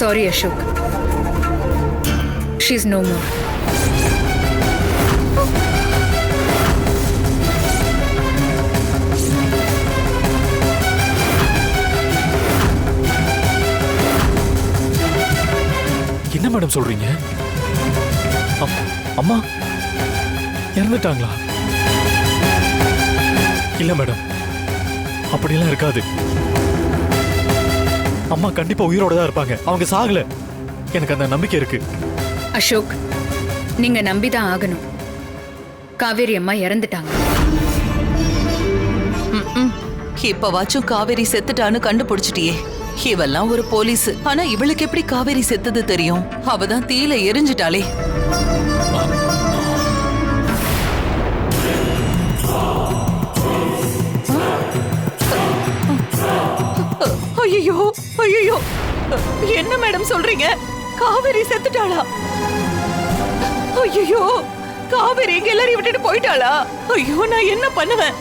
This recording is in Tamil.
Sorry Ashok, she is no more. என்ன மேடம் சொல்றீங்க? அம்மா இறந்துட்டாங்களா? இல்ல மேடம், அப்படிலாம் இருக்காது. அம்மா கண்டிப்பா உயிரோட தான் இருப்பாங்க. அவங்க சாகல. எனக்கு அந்த நம்பிக்கை இருக்கு. அசோக், நீங்க நம்பிதான் ஆகணும். காவேரி அம்மா இறந்துட்டாங்க. இப்பவாச்சும் காவேரி செத்துட்டான்னு கண்டுபிடிச்சிட்டியே. இவெல்லாம் ஒரு போலீஸ். ஆனா இவளுக்கு எப்படி காவேரி செத்தது தெரியும்? அவதான் தீயில எரிஞ்சிட்டாளே. ஐயோ ஐயோ, என்ன மேடம் சொல்றீங்க? காவேரி செத்துட்டாளா? ஐயோ, காவேரி எங்க எல்லாரையும் விட்டுட்டு போயிட்டாளா? ஐயோ, நான் என்ன பண்ணுவேன்?